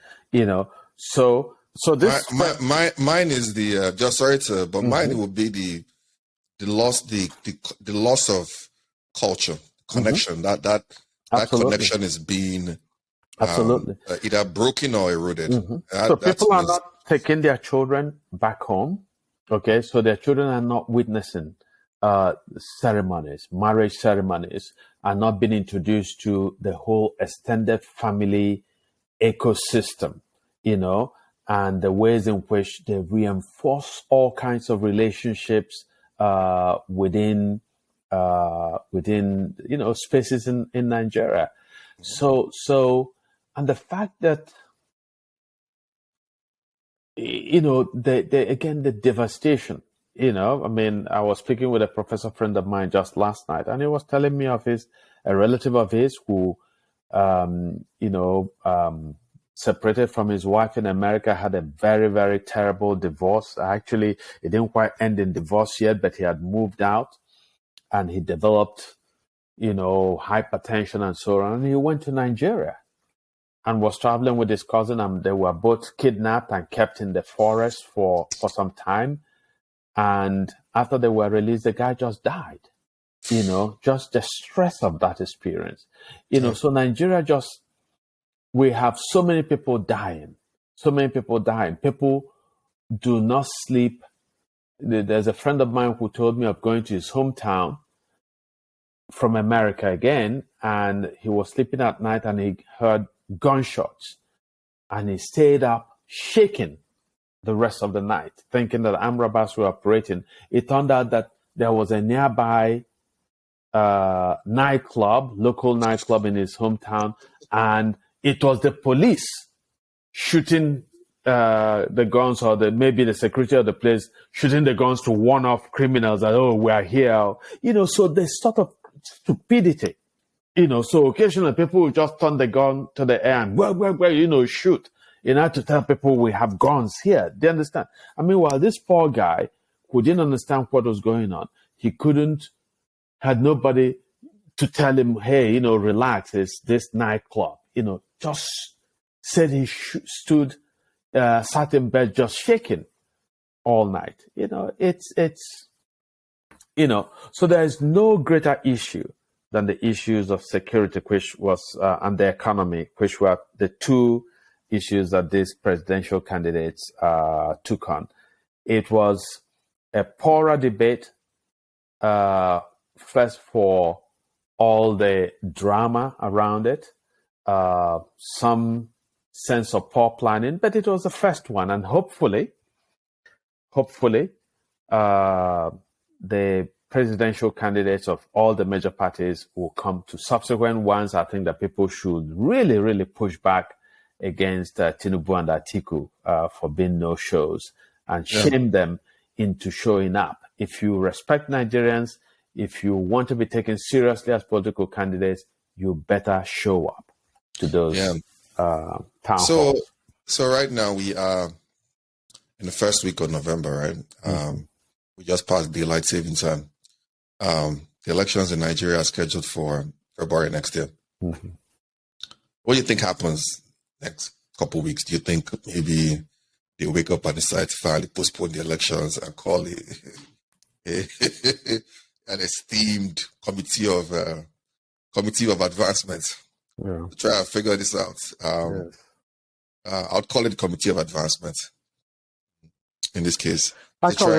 So this mine is the just sorry to, but mine will be the loss of culture connection. That connection is being either broken or eroded. So people are not taking their children back home. Okay, so their children are not witnessing ceremonies, marriage ceremonies, are not being introduced to the whole extended family ecosystem, and the ways in which they reinforce all kinds of relationships within spaces in Nigeria. So and the fact that the devastation. I was speaking with a professor friend of mine just last night, and he was telling me of a relative of his who separated from his wife in America, had a very, very terrible divorce. Actually, it didn't quite end in divorce yet, but he had moved out and he developed, hypertension and so on. And he went to Nigeria and was traveling with his cousin, and they were both kidnapped and kept in the forest for some time. And after they were released, the guy just died, just the stress of that experience. So Nigeria we have so many people dying. People do not sleep. There's a friend of mine who told me of going to his hometown from America again, and he was sleeping at night and he heard gunshots, and he stayed up shaking the rest of the night, thinking that armed robbers were operating. It turned out that there was a nearby local nightclub in his hometown, and it was the police shooting the guns, or maybe the security of the place shooting the guns to warn off criminals that, we are here. So there's sort of stupidity. So occasionally people will just turn the gun to the air and, shoot. To tell people we have guns here. They understand. While this poor guy who didn't understand what was going on, he had nobody to tell him, hey, relax, it's this nightclub. Just said he sat in bed just shaking all night. So there is no greater issue than the issues of security, which was, and the economy, which were the two issues that these presidential candidates took on. It was a poorer debate first for all the drama around it, some sense of poor planning, but it was the first one, and hopefully, the presidential candidates of all the major parties will come to subsequent ones. I think that people should really, really push back against Tinubu and Atiku for being no-shows and shame them into showing up. If you respect Nigerians, if you want to be taken seriously as political candidates, you better show up to those town halls. So right now we are in the first week of November, right? We just passed daylight saving time. The elections in Nigeria are scheduled for February next year. Mm-hmm. What do you think happens next couple of weeks? Do you think maybe they wake up and decide to finally postpone the elections and call it an esteemed committee of advancement to try and figure this out? I'd call it committee of advancement in this case. I call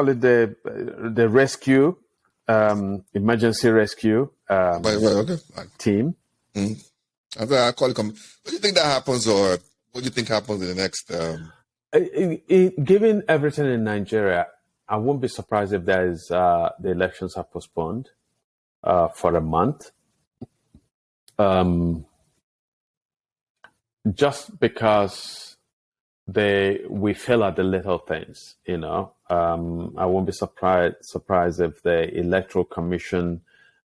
it the rescue, emergency rescue team. I call it. What do you think that happens, or what do you think happens in the next? Given everything in Nigeria, I won't be surprised if there is the elections are postponed for a month. Just because we fail at the little things, I won't be surprised if the Electoral Commission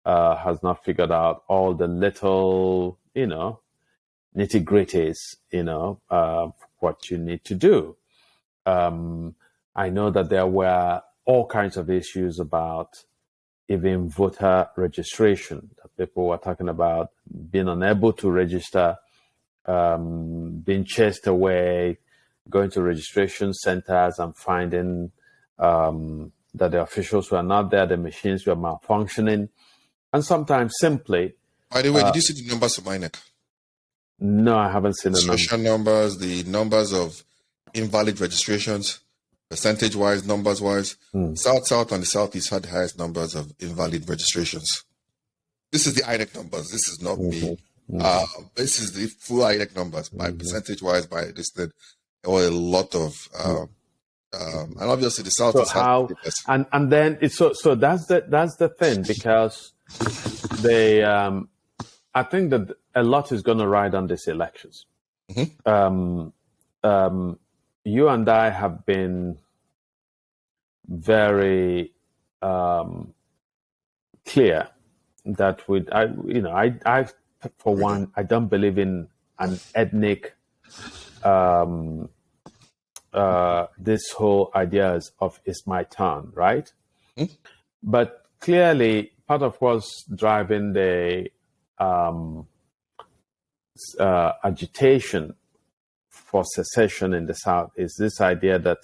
has not figured out all the little, nitty-gritties, what you need to do. I know that there were all kinds of issues about even voter registration. That people were talking about being unable to register, being chased away, going to registration centers and finding that the officials were not there, the machines were malfunctioning, and sometimes simply. By the way, did you see the numbers of INEC? No, I haven't seen the numbers. The numbers of invalid registrations, percentage-wise, numbers-wise. South, and the Southeast had the highest numbers of invalid registrations. This is the INEC numbers. This is not me. This is the full INEC numbers by percentage-wise. By this, there were a lot of, and obviously the South is how, and then it's so that's the thing, because they I think that a lot is going to ride on these elections. You and I have been very clear that I for one, I don't believe in an ethnic this whole ideas of it's my turn, right? But clearly part of what's driving the agitation for secession in the South is this idea that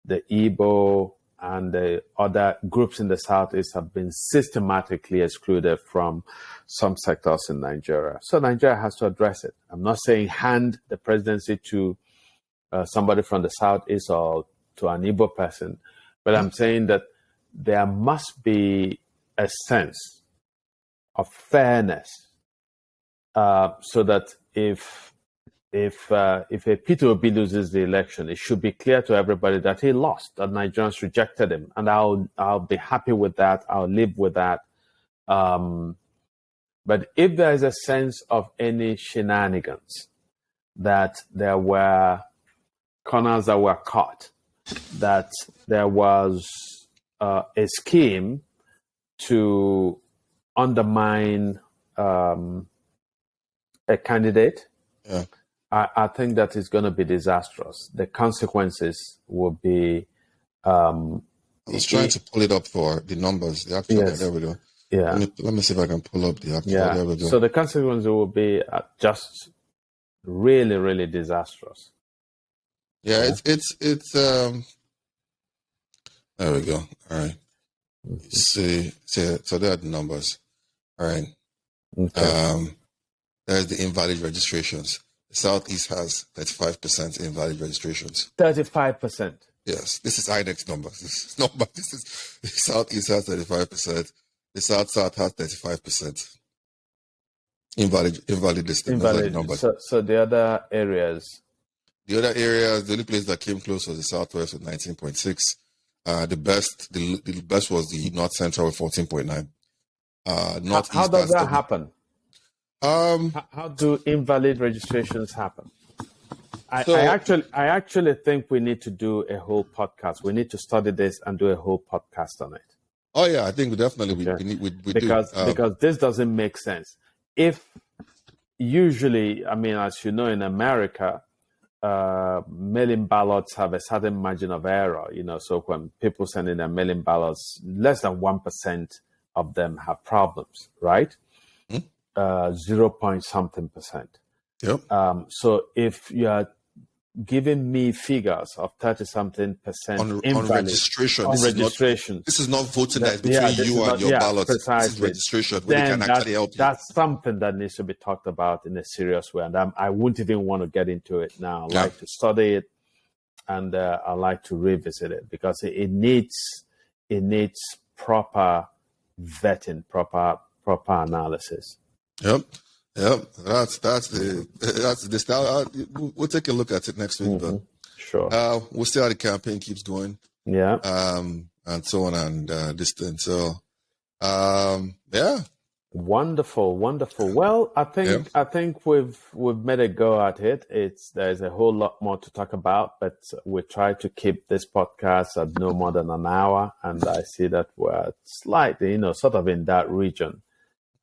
the Igbo and the other groups in the Southeast have been systematically excluded from some sectors in Nigeria. So Nigeria has to address it. I'm not saying hand the presidency to somebody from the Southeast or to an Igbo person, but I'm saying that there must be a sense of fairness, so that if a Peter Obi loses the election, it should be clear to everybody that he lost, that Nigerians rejected him, and I'll be happy with that. I'll live with that. But if there is a sense of any shenanigans, that there were corners that were cut, that there was a scheme to undermine a candidate, I think that is going to be disastrous. The consequences will be. I was trying to pull it up for the numbers. The actual, there we go. Yeah. Let me see if I can pull up the actual. Yeah. There we go. So the consequences will be just really, really disastrous. Yeah, it's there we go. All right. See, so there are the numbers. All right. Okay. There's the invalid registrations. The Southeast has 35% invalid registrations. 35%. Yes, this is INEX numbers. This is not, but this is the Southeast has 35%. The South has 35%. Invalid listing. Those are the Invalid. numbers. So the other areas. The other areas, the only place that came close was the Southwest with 19.6. The best was the North Central with 14.9. Northeast. How does that happen? How do invalid registrations happen? I actually think we need to do a whole podcast. We need to study this and do a whole podcast on it. Oh yeah, I think definitely we because this doesn't make sense. If usually, I mean, as you know, in America, mail-in ballots have a certain margin of error. So when people send in their mail-in ballots, less than 1% of them have problems, right? 0 point something percent. Yep. So if you are giving me figures of 30-something% on registration, this is not voting that is between you and your ballot. Precisely. This is registration where they can actually help you. That's something that needs to be talked about in a serious way, and I wouldn't even want to get into it now. I like to study it, and I like to revisit it because it needs proper vetting, proper analysis. Yep. That's the style. We'll take a look at it next week, but sure. We'll see how the campaign keeps going. Yeah. And so on and this thing. So, yeah. Wonderful. Well, I think we've made a go at it. There's a whole lot more to talk about, but we try to keep this podcast at no more than an hour, and I see that we're slightly, sort of in that region.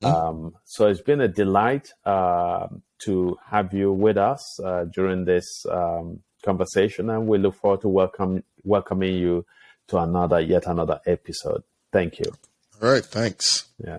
So it's been a delight to have you with us during this conversation, and we look forward to welcoming you to yet another episode. Thank you. All right, thanks. Yeah.